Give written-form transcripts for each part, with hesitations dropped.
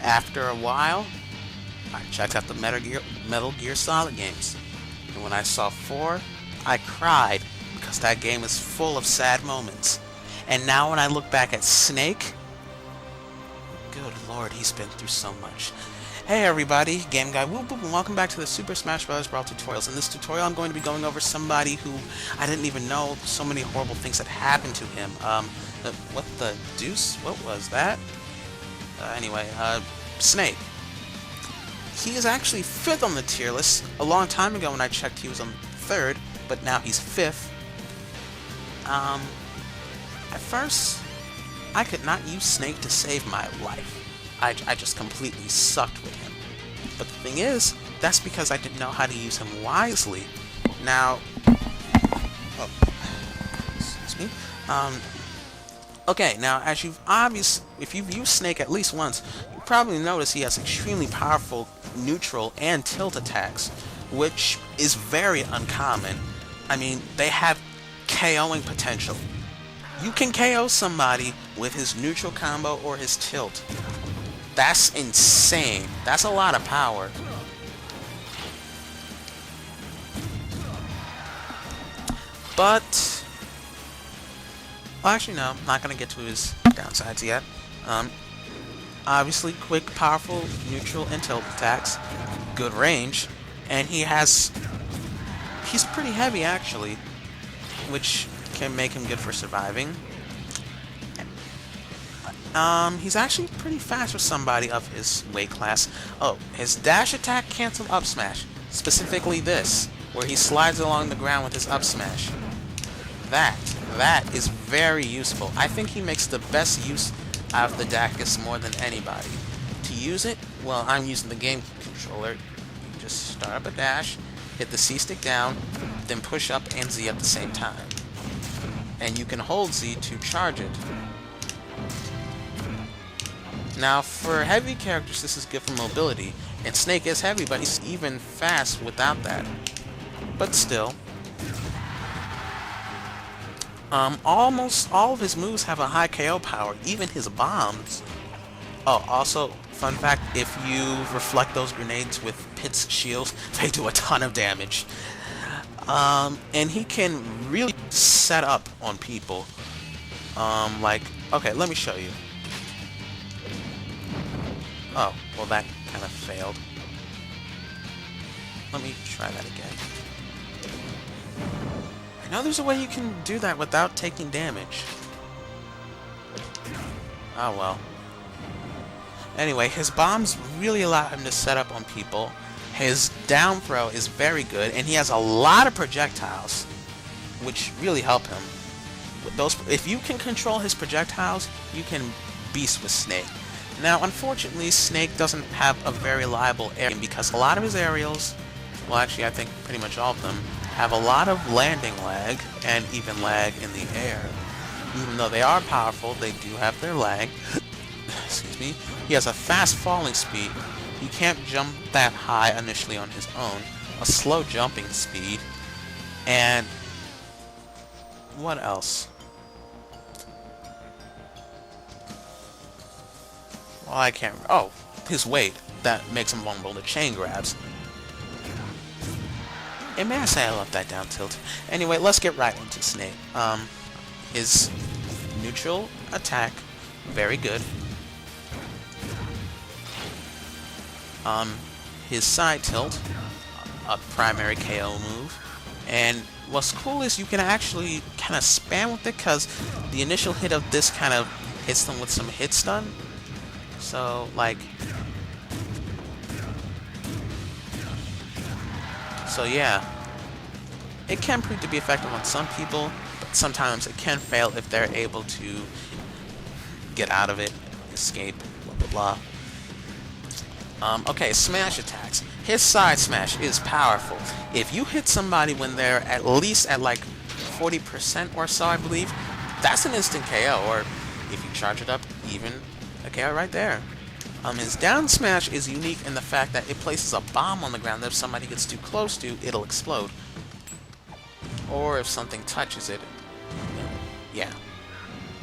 after a while, I checked out the Metal Gear Solid games. And when I saw 4, I cried because that game is full of sad moments. And now when I look back at Snake, good lord, he's been through so much. Hey everybody, gameguywoopwoop, and welcome back to the Super Smash Bros. Brawl tutorials. In this tutorial I'm going to be going over somebody who I didn't even know so many horrible things had happened to him. What the deuce? What was that? Snake. He is actually 5th on the tier list. A long time ago when I checked he was on 3rd, but now he's 5th. At first, I could not use Snake to save my life. I just completely sucked with him. But the thing is, that's because I didn't know how to use him wisely. Now, excuse me. Okay, now as if you've used Snake at least once, you probably notice he has extremely powerful neutral and tilt attacks, which is very uncommon. I mean, they have KOing potential. You can KO somebody with his neutral combo or his tilt. That's insane. That's a lot of power. But, well, actually no, I'm not going to get to his downsides yet. Obviously quick, powerful, neutral, and tilt attacks. Good range. And he's pretty heavy actually, which can make him good for surviving. He's actually pretty fast for somebody of his weight class. Oh, his dash attack cancel up smash. Specifically this, where he slides along the ground with his up smash. That is very useful. I think he makes the best use out of the Dacus more than anybody. To use it, well, I'm using the game controller. You just start up a dash, hit the C stick down, then push up and Z at the same time. And you can hold Z to charge it. Now, for heavy characters, this is good for mobility, and Snake is heavy, but he's even fast without that. But still, almost all of his moves have a high KO power, even his bombs. Oh, also, fun fact, if you reflect those grenades with Pit's shields, they do a ton of damage. And he can really set up on people. Okay, let me show you. Oh, well that kind of failed. Let me try that again. I know there's a way you can do that without taking damage. Oh well. Anyway, his bombs really allow him to set up on people. His down throw is very good, and he has a lot of projectiles, which really help him. With those, if you can control his projectiles, you can beast with Snake. Now, unfortunately, Snake doesn't have a very reliable air because a lot of his aerials, well actually I think pretty much all of them, have a lot of landing lag and even lag in the air. Even though they are powerful, they do have their lag. Excuse me. He has a fast falling speed. He can't jump that high initially on his own. A slow jumping speed. And what else? Well, I can't... Oh, his weight. That makes him vulnerable to chain grabs. And may I say I love that down tilt. Anyway, let's get right into Snake. His neutral attack, very good. His side tilt, a primary KO move. And what's cool is you can actually kind of spam with it because the initial hit of this kind of hits them with some hit stun. So, yeah, it can prove to be effective on some people, but sometimes it can fail if they're able to get out of it, escape, blah blah blah. Okay, smash attacks. His side smash is powerful. If you hit somebody when they're at least at 40% or so, I believe, that's an instant KO, or if you charge it up, even a KO right there. His down smash is unique in the fact that it places a bomb on the ground that if somebody gets too close to, it'll explode. Or if something touches it, yeah.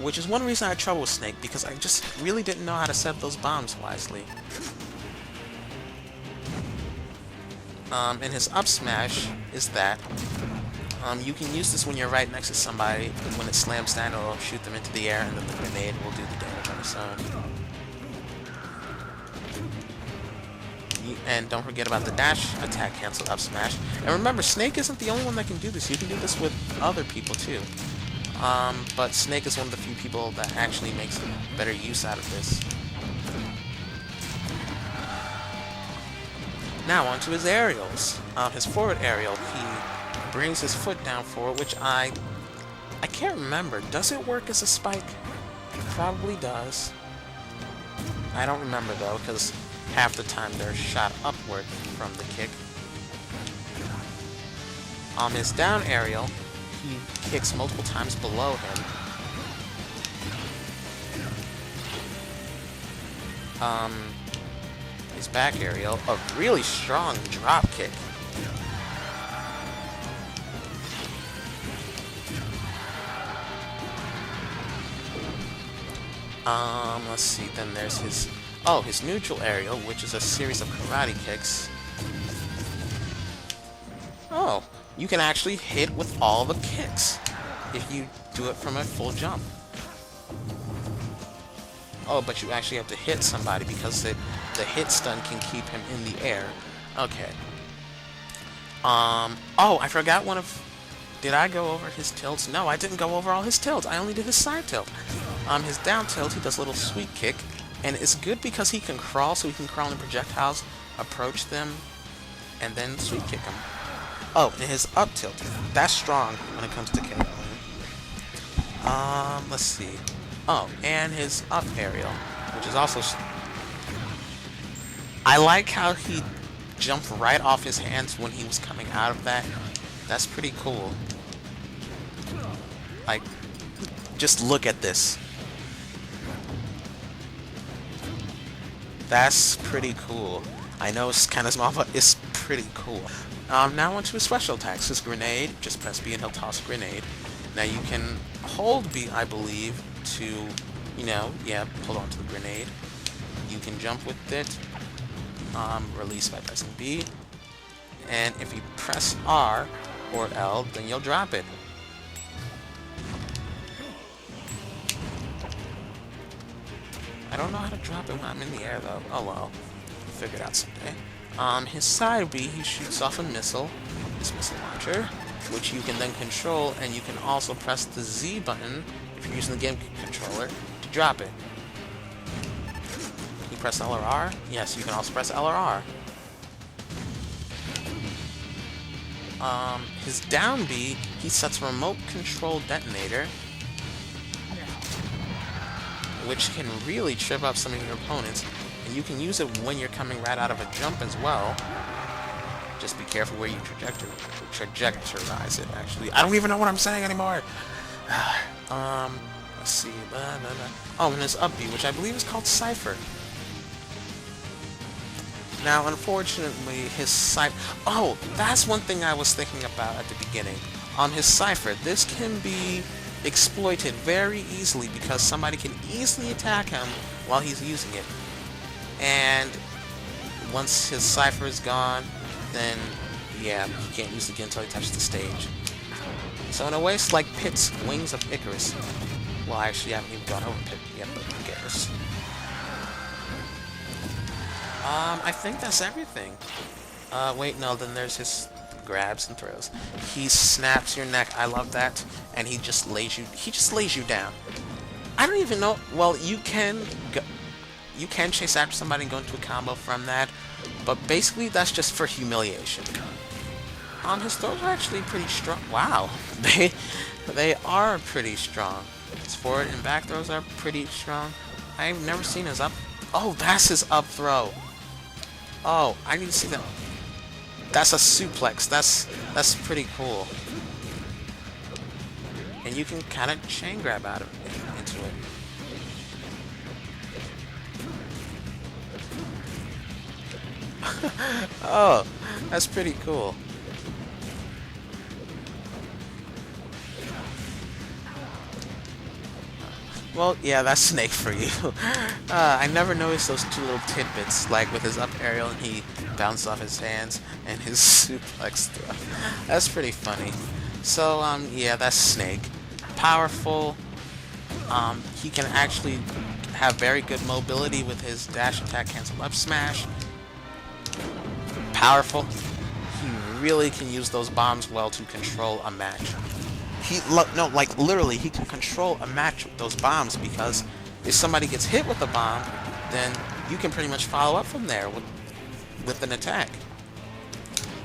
which is one reason I had trouble with Snake, because I just really didn't know how to set those bombs wisely. And his up smash is that you can use this when you're right next to somebody. When it slams down, it'll shoot them into the air, and then the grenade will do the damage on its own. And don't forget about the dash attack cancel up smash. And remember, Snake isn't the only one that can do this. You can do this with other people too. But Snake is one of the few people that actually makes better use out of this. Now onto his aerials. His forward aerial, he brings his foot down forward, which I can't remember. Does it work as a spike? It probably does. I don't remember though, because half the time they're shot upward from the kick. On his down aerial, he kicks multiple times below him. His back aerial, a really strong drop kick. Let's see, then there's his neutral aerial, which is a series of karate kicks. Oh, you can actually hit with all the kicks if you do it from a full jump. Oh, but you actually have to hit somebody because the hit stun can keep him in the air. Okay. Oh, I forgot one of... Did I go over his tilts? No, I didn't go over all his tilts. I only did his side tilt. His down tilt, he does a little sweep kick. And it's good because he can crawl, so he can crawl in projectiles, approach them, and then sweep kick them. Oh, and his up tilt. That's strong when it comes to KOing. Let's see. Oh, and his up aerial, which is also... I like how he jumped right off his hands when he was coming out of that. That's pretty cool. Like, just look at this. That's pretty cool. I know it's kind of small, but it's pretty cool. Now onto his special attacks. His grenade, just press B and he'll toss a grenade. Now you can hold B, I believe, to, hold on to the grenade. You can jump with it. Release by pressing B. And if you press R or L, then you'll drop it. I don't know how to drop it when I'm in the air, though. Oh well. Figure it out someday. His side B, he shoots off a missile. This missile launcher, which you can then control, and you can also press the Z button, if you're using the game controller, to drop it. Can you press L or R? Yes, you can also press L or R. His down B, he sets a remote control detonator, which can really trip up some of your opponents, and you can use it when you're coming right out of a jump as well. Just be careful where you trajectorize it, actually. I don't even know what I'm saying anymore! Let's see, Oh, and his up B, which I believe is called Cypher. Now, unfortunately, his Cypher... Oh, that's one thing I was thinking about at the beginning. His Cypher, this can be exploited very easily because somebody can easily attack him while he's using it. And once his Cypher is gone, then, yeah, he can't use it again until he touches the stage. So in a way, it's like Pit's Wings of Icarus. Well, actually, I haven't even gone over Pit yet, but who cares? I think that's everything. Wait, no, then there's his grabs and throws. He snaps your neck. I love that. And he just lays you down. I don't even know. Well, you can chase after somebody and go into a combo from that, but basically that's just for humiliation. His throws are actually pretty strong. Wow, they are pretty strong. His forward and back throws are pretty strong. I've never seen his up. Oh, that's his up throw. Oh, I need to see that. That's a suplex. That's pretty cool. And you can kind of chain grab out of it, into it. Oh, that's pretty cool. Well, yeah, that's Snake for you. I never noticed those two little tidbits, like with his up aerial and he bounced off his hands, and his suplex throw. That's pretty funny. So, yeah, that's Snake. Powerful. He can actually have very good mobility with his dash attack cancel up smash. Powerful. He really can use those bombs well to control a match. No, like literally, he can control a match with those bombs, because if somebody gets hit with a bomb, then you can pretty much follow up from there with an attack.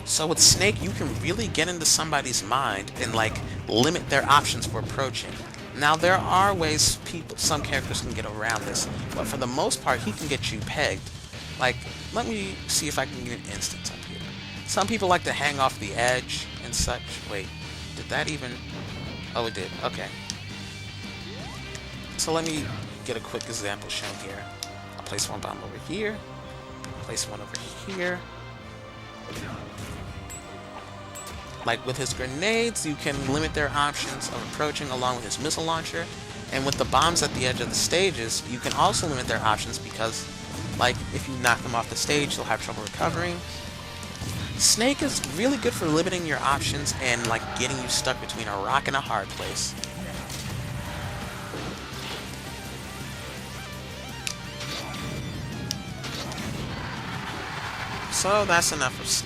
So with Snake, you can really get into somebody's mind and like limit their options for approaching. Now there are ways some characters can get around this, but for the most part, he can get you pegged. Like, let me see if I can get an instance up here. Some people like to hang off the edge and such. Wait, did that even... Oh, it did. Okay. So let me get a quick example shown here. I'll place one bomb over here. Place one over here. Like with his grenades, you can limit their options of approaching along with his missile launcher. And with the bombs at the edge of the stages, you can also limit their options because, like, if you knock them off the stage, they'll have trouble recovering. Snake is really good for limiting your options and, like, getting you stuck between a rock and a hard place. So that's enough of Snake.